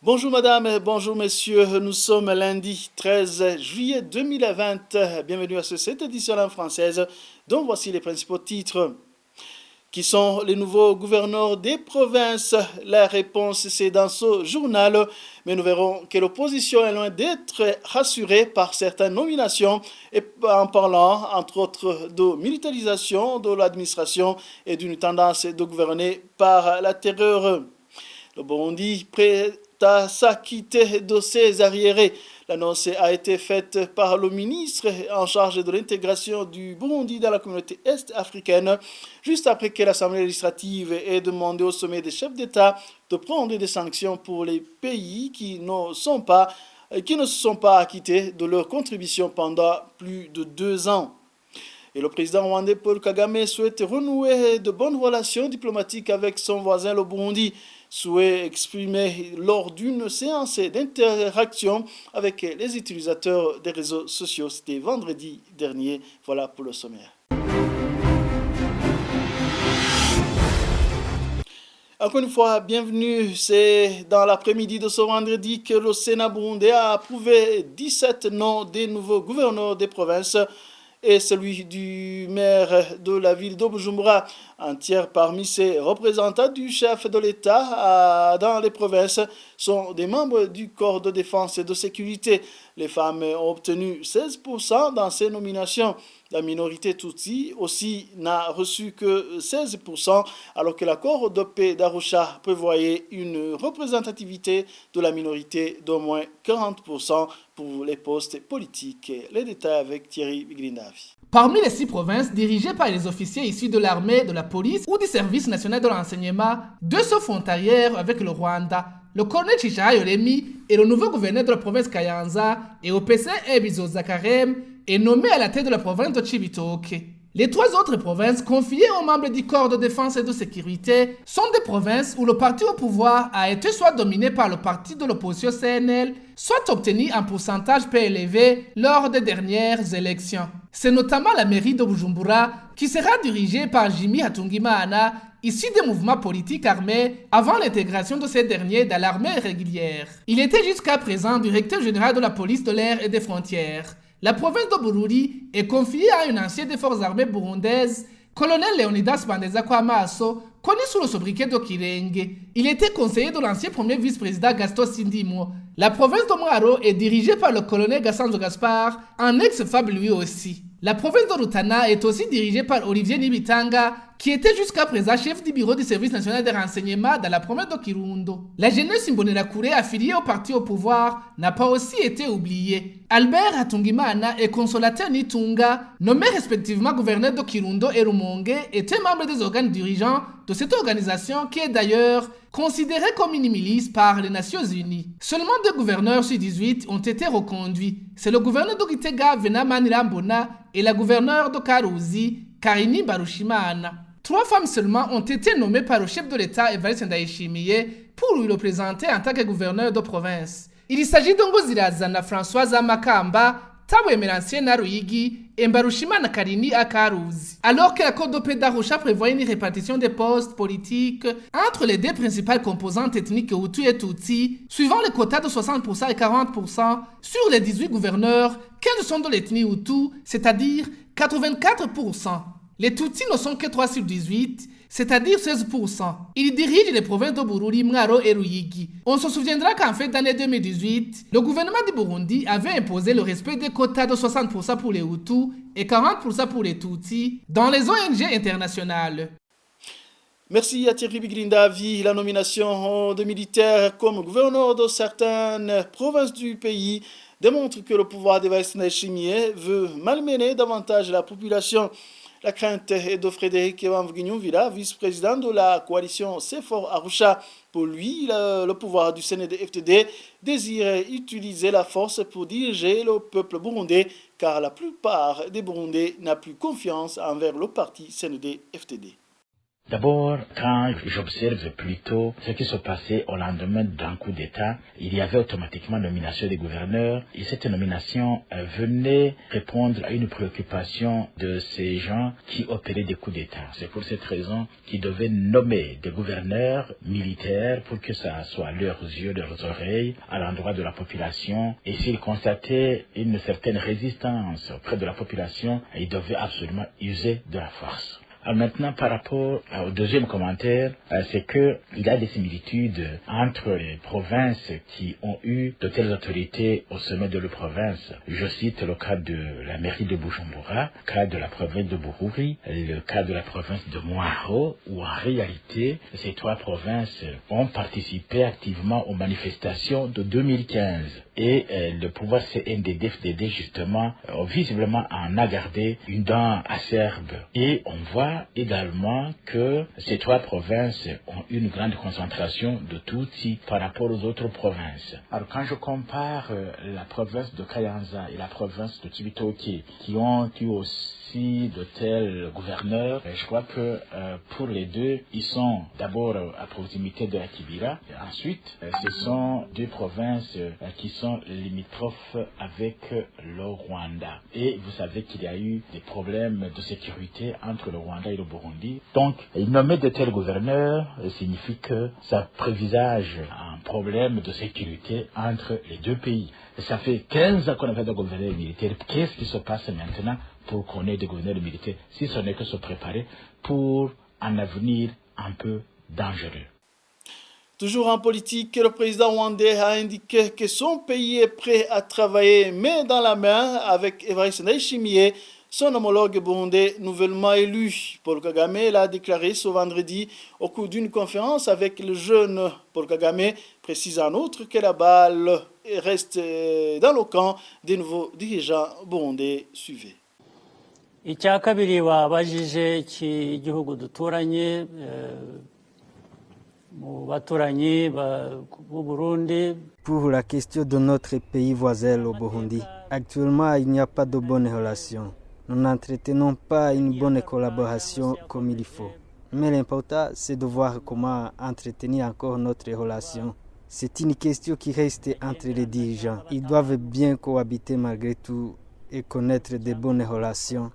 Bonjour madame, bonjour messieurs, nous sommes lundi 13 juillet 2020. Bienvenue à cette édition en française dont voici les principaux titres. Qui sont les nouveaux gouverneurs des provinces? La réponse c'est dans ce journal, mais nous verrons que l'opposition est loin d'être rassurée par certaines nominations et en parlant entre autres de militarisation de l'administration et d'une tendance de gouverner par la terreur. Le Burundi prêt à s'acquitter de ses arriérés. L'annonce a été faite par le ministre en charge de l'intégration du Burundi dans la communauté est-africaine, juste après que l'Assemblée législative ait demandé au sommet des chefs d'État de prendre des sanctions pour les pays qui ne se sont pas acquittés de leur contribution pendant plus de 2 ans. Et le président rwandais Paul Kagame souhaite renouer de bonnes relations diplomatiques avec son voisin le Burundi. Souhait exprimé lors d'une séance d'interaction avec les utilisateurs des réseaux sociaux. C'était vendredi dernier. Voilà pour le sommaire. Encore une fois, bienvenue. C'est dans l'après-midi de ce vendredi que le Sénat burundais a approuvé 17 noms des nouveaux gouverneurs des provinces et celui du maire de la ville de Bujumbura. Un tiers parmi ces représentants du chef de l'État dans les provinces sont des membres du corps de défense et de sécurité. Les femmes ont obtenu 16% dans ces nominations. La minorité Tutsi aussi n'a reçu que 16%, alors que l'accord de paix d'Arusha prévoyait une représentativité de la minorité d'au moins 40% pour les postes politiques. Les détails avec Thierry Grindavi. Parmi les 6 provinces dirigées par les officiers issus de l'armée, de la police ou du service national de l'enseignement, 2 sont frontalières avec le Rwanda. Le colonel Chichara Yoremi est le nouveau gouverneur de la province Kayanza et OPC Ebizo Zakarem est nommé à la tête de la province de Chibitoke. Les 3 autres provinces confiées aux membres du corps de défense et de sécurité sont des provinces où le parti au pouvoir a été soit dominé par le parti de l'opposition CNL, soit obtenu un pourcentage peu élevé lors des dernières élections. C'est notamment la mairie de Bujumbura qui sera dirigée par Jimmy Hatungimana, issu des mouvements politiques armés avant l'intégration de ces derniers dans l'armée régulière. Il était jusqu'à présent directeur général de la police de l'air et des frontières. La province de Bururi est confiée à un ancien des forces armées burundaises, colonel Leonidas Bandeza Kwamaso, connu sous le sobriquet de Kirenge. Il était conseiller de l'ancien premier vice-président Gaston Sindimo. La province de Mwaro est dirigée par le colonel Gassanzo Gaspard, un ex-fable lui aussi. La province de Rutana est aussi dirigée par Olivier Nibitanga, qui était jusqu'à présent chef du bureau du service national des renseignements dans la province de Kirundo. La jeunesse Imbonerakure affiliée au parti au pouvoir n'a pas aussi été oubliée. Albert Hatungimana et Consolateur Nitunga, nommés respectivement gouverneur de Kirundo et Rumonge, étaient membres des organes dirigeants de cette organisation qui est d'ailleurs considérée comme une milice par les Nations Unies. Seulement 2 gouverneurs sur 18 ont été reconduits. C'est le gouverneur de Gitega, Venamani Rambona, et la gouverneure de Karuzi, Karini Barushimana. 3 femmes seulement ont été nommées par le chef de l'État, Evariste Ndayishimiye, pour lui représenter en tant que gouverneur de province. Il s'agit d'Ongozirazana Françoise Amakamba, Tabwe Melancien Naruyigi et Mbarushimana Karini à Karuzi. Alors que l'accord de paix d'Arusha prévoit une répartition des postes politiques entre les 2 principales composantes ethniques Hutu et Tutsi, suivant les quotas de 60% et 40% sur les 18 gouverneurs, 15 sont de l'ethnie Hutu, c'est-à-dire 84%. Les Tutsis ne sont que 3 sur 18, c'est-à-dire 16%. Ils dirigent les provinces de Bururi, Mwaro et Ruyigi. On se souviendra qu'en fin d'année 2018, le gouvernement du Burundi avait imposé le respect des quotas de 60% pour les Hutus et 40% pour les Tutsis dans les ONG internationales. Merci à Thierry Bigrindavi. La nomination de militaires comme gouverneur de certaines provinces du pays démontre que le pouvoir d'Evariste Ndayishimiye veut malmener davantage la population. La crainte est de Frédéric Wamvginyumvila, vice-président de la coalition CFOR Arusha. Pour lui, le pouvoir du CNDD-FDD désire utiliser la force pour diriger le peuple burundais, car la plupart des Burundais n'ont plus confiance envers le parti CNDD-FDD. D'abord, quand j'observe plutôt ce qui se passait au lendemain d'un coup d'État, il y avait automatiquement nomination des gouverneurs et cette nomination venait répondre à une préoccupation de ces gens qui opéraient des coups d'État. C'est pour cette raison qu'ils devaient nommer des gouverneurs militaires pour que ça soit leurs yeux, leurs oreilles à l'endroit de la population. Et s'ils constataient une certaine résistance auprès de la population, ils devaient absolument user de la force. Alors maintenant, par rapport au deuxième commentaire, c'est que il y a des similitudes entre les provinces qui ont eu de telles autorités au sommet de leur province. Je cite le cas de la mairie de Bujumbura, le cas de la province de Bururi, le cas de la province de Mwaro, où en réalité, ces trois provinces ont participé activement aux manifestations de 2015. Et le pouvoir CNDD-FDD, justement, visiblement en a gardé une dent acerbe. Et on voit également que ces trois provinces ont une grande concentration de Tutsis par rapport aux autres provinces. Alors quand je compare la province de Kayanza et la province de Cibitoke, qui ont eu aussi de tels gouverneurs, je crois que pour les deux, ils sont d'abord à proximité de la Kibira. Et ensuite, ce sont deux provinces qui sont limitrophes avec le Rwanda. Et vous savez qu'il y a eu des problèmes de sécurité entre le Rwanda et le Burundi. Donc, nommer de tels gouverneurs signifie que ça prévisage un problème de sécurité entre les deux pays. Et ça fait 15 ans qu'on avait des gouverneurs militaires. Qu'est-ce qui se passe maintenant pour qu'on ait des gouverneurs militaires, si ce n'est que se préparer pour un avenir un peu dangereux? Toujours en politique, le président rwandais a indiqué que son pays est prêt à travailler main dans la main avec Evariste Ndayishimiye, son homologue burundais nouvellement élu. Paul Kagame l'a déclaré ce vendredi au cours d'une conférence avec le jeune Paul Kagame, précise en outre que la balle reste dans le camp des nouveaux dirigeants burundais. Suivez. icya kabiri wabajije cy'igihugu duturanye mu baturanyi b'u Burundi. Pour la question de notre pays voisin, le Burundi, actuellement il n'y a pas de bonnes relations. Nous n'entretenons pas une bonne collaboration comme il faut. Mais l'important, c'est de voir comment entretenir encore notre relation. C'est une question qui reste entre les dirigeants. Ils doivent bien cohabiter malgré tout et connaître de bonnes relations,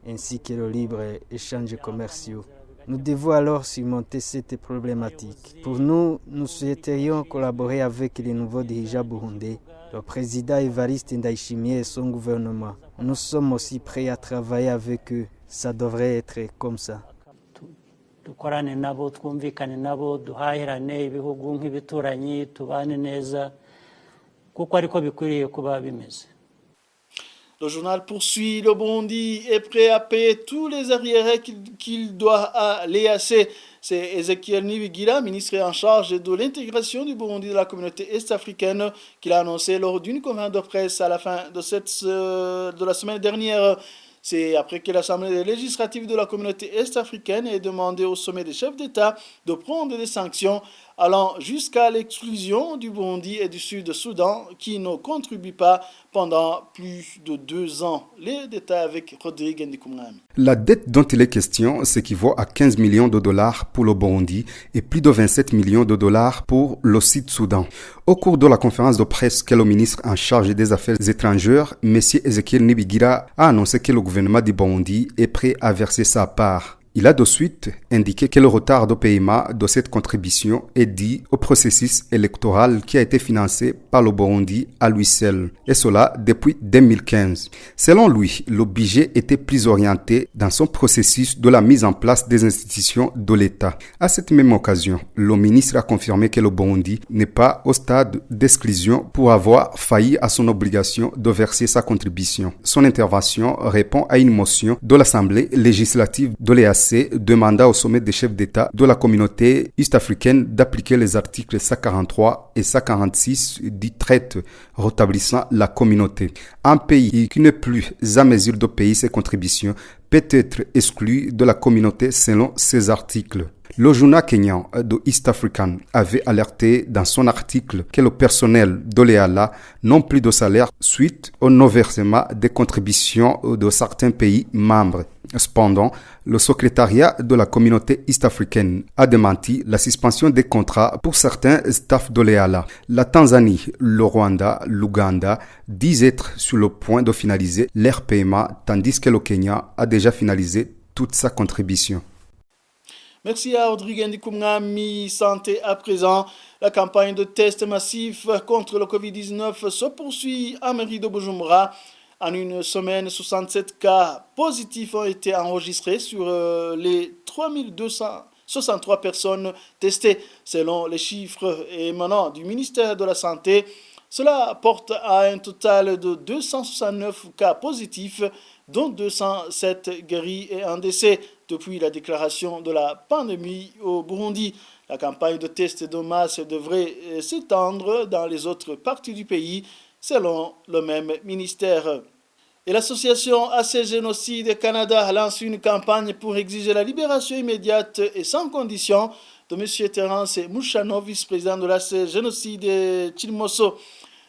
ainsi que le libre-échange commercial. Nous devons alors surmonter cette problématique. Pour nous, nous souhaiterions collaborer avec les nouveaux dirigeants burundais, le président Evariste Ndayishimiye et son gouvernement. Nous sommes aussi prêts à travailler avec eux. Ça devrait être comme ça. Dukorane nabo, twumvikane nabo, duhahirane ibihugu nk'ibituranyi, tubane neza, kuko ariko bikwiriye kuba bimeze. Le journal poursuit, le Burundi est prêt à payer tous les arriérés qu'il doit à l'EAC. C'est Ezekiel Nibigira, ministre en charge de l'intégration du Burundi dans la communauté est-africaine, qui l'a annoncé lors d'une conférence de presse à la fin de la semaine dernière. C'est après que l'Assemblée législative de la communauté est-africaine ait demandé au sommet des chefs d'État de prendre des sanctions allant jusqu'à l'exclusion du Burundi et du Sud-Soudan qui ne contribuent pas pendant plus de 2 ans. Les détails avec Rodrigue Ndikoumran. La dette dont il est question s'équivaut à 15 millions de dollars pour le Burundi et plus de 27 millions de dollars pour le Sud-Soudan. Au cours de la conférence de presse que le ministre en charge des Affaires étrangères, M. Ezekiel Nibigira, a annoncé que le gouvernement du Burundi est prêt à verser sa part. Il a de suite indiqué que le retard de paiement de cette contribution est dû au processus électoral qui a été financé par le Burundi à lui seul, et cela depuis 2015. Selon lui, le budget était plus orienté dans son processus de la mise en place des institutions de l'État. À cette même occasion, le ministre a confirmé que le Burundi n'est pas au stade d'exclusion pour avoir failli à son obligation de verser sa contribution. Son intervention répond à une motion de l'Assemblée législative de l'EAC demanda au sommet des chefs d'État de la communauté est-africaine d'appliquer les articles 143 et 146 du traité rétablissant la communauté. Un pays qui n'est plus à mesure de payer ses contributions peut être exclu de la communauté selon ces articles. Le journal kenyan de East African avait alerté dans son article que le personnel d'Oleala n'ont plus de salaire suite au non-versement des contributions de certains pays membres. Cependant, le secrétariat de la communauté est-africaine a démenti la suspension des contrats pour certains staffs d'Oleala. La Tanzanie, le Rwanda, l'Ouganda disent être sur le point de finaliser leur paiement, tandis que le Kenya a déjà finalisé toute sa contribution. Merci à Rodrigue Ndikoumnami. Santé à présent. La campagne de tests massifs contre le Covid-19 se poursuit à mairie de Bujumbura. En une semaine, 67 cas positifs ont été enregistrés sur les 3263 personnes testées, selon les chiffres émanant du ministère de la Santé. Cela porte à un total de 269 cas positifs, dont 207 guéris et un décès depuis la déclaration de la pandémie au Burundi. La campagne de tests de masse devrait s'étendre dans les autres parties du pays, selon le même ministère. Et l'association AC Génocide Canada lance une campagne pour exiger la libération immédiate et sans condition de M. Terence Mouchano, vice-président de l'AC Génocide Chilmoso.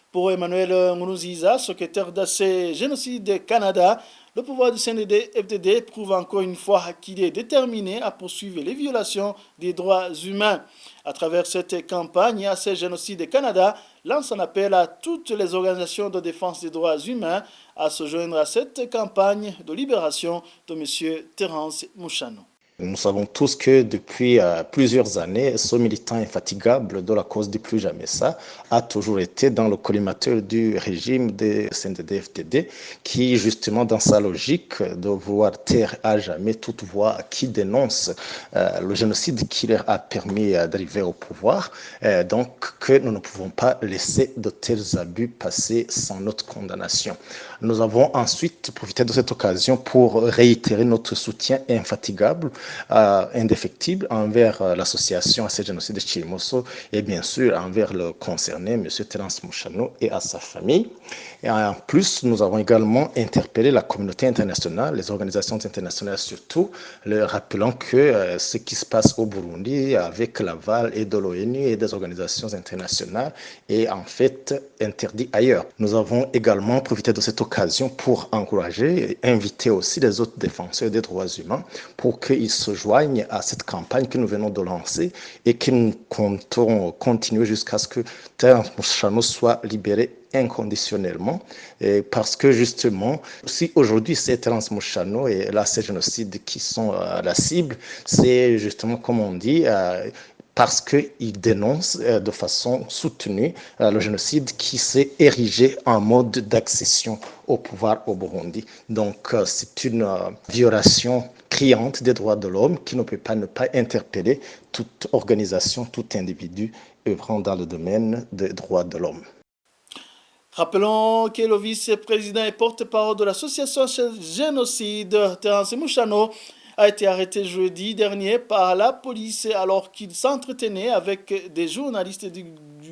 Pour Emmanuel Mourouziza, secrétaire d'AC Génocide Canada, le pouvoir du CNDD-FDD prouve encore une fois qu'il est déterminé à poursuivre les violations des droits humains. À travers cette campagne, AC Génocide Canada lance un appel à toutes les organisations de défense des droits humains à se joindre à cette campagne de libération de M. Terence Mouchano. Nous savons tous que depuis plusieurs années, ce militant infatigable de la cause du plus jamais ça a toujours été dans le collimateur du régime des CNDD-FDD qui, justement, dans sa logique de vouloir taire à jamais toute voix qui dénonce le génocide qui leur a permis d'arriver au pouvoir, donc que nous ne pouvons pas laisser de tels abus passer sans notre condamnation. Nous avons ensuite profité de cette occasion pour réitérer notre soutien infatigable, indéfectible envers l'association AC Génocide de Chilmoso et bien sûr envers le concerné, M. Terence Mouchano, et à sa famille. Et en plus, nous avons également interpellé la communauté internationale, les organisations internationales surtout, leur rappelant que ce qui se passe au Burundi avec l'aval et de l'ONU et des organisations internationales est en fait interdit ailleurs. Nous avons également profité de cette occasion pour encourager et inviter aussi les autres défenseurs des droits humains pour qu'ils se joignent à cette campagne que nous venons de lancer et que nous comptons continuer jusqu'à ce que Terence Mouchano soit libéré inconditionnellement, et parce que justement, si aujourd'hui c'est Terence Mouchano et là c'est génocide qui sont la cible, c'est justement comme on dit, parce qu'il dénonce de façon soutenue le génocide qui s'est érigé en mode d'accession au pouvoir au Burundi. Donc c'est une violation criante des droits de l'homme qui ne peut pas ne pas interpeller toute organisation, tout individu œuvrant dans le domaine des droits de l'homme. Rappelons que le vice-président et porte-parole de l'association Génocide, Terence Mouchano, a été arrêté jeudi dernier par la police alors qu'il s'entretenait avec des journalistes du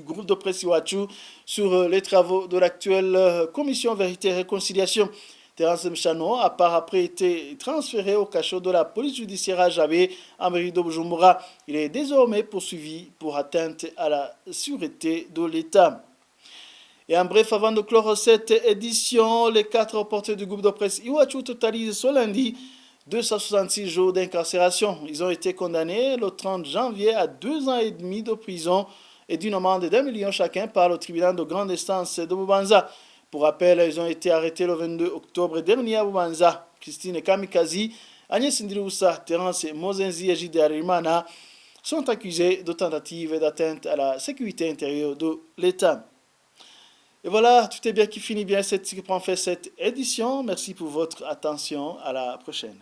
groupe de presse Iwachu sur les travaux de l'actuelle commission Vérité et Réconciliation. Terence Mouchano a par après été transféré au cachot de la police judiciaire à Jabé, en mairie de Bujumbura. Il est désormais poursuivi pour atteinte à la sûreté de l'État. Et en bref, avant de clore cette édition, les 4 reporters du groupe de presse Iwachu totalisent ce lundi 266 jours d'incarcération. Ils ont été condamnés le 30 janvier à 2 ans et demi de prison et d'une amende de 1 million chacun par le tribunal de grande instance de Bubanza. Pour rappel, ils ont été arrêtés le 22 octobre dernier à Bubanza. Christine Kamikazi, Agnès Ndiroussa, Terence Mozenzi et Jide Arimana sont accusés de tentative d'atteinte à la sécurité intérieure de l'État. Et voilà, tout est bien qui finit bien, c'est ce qui prend fait cette édition. Merci pour votre attention. À la prochaine.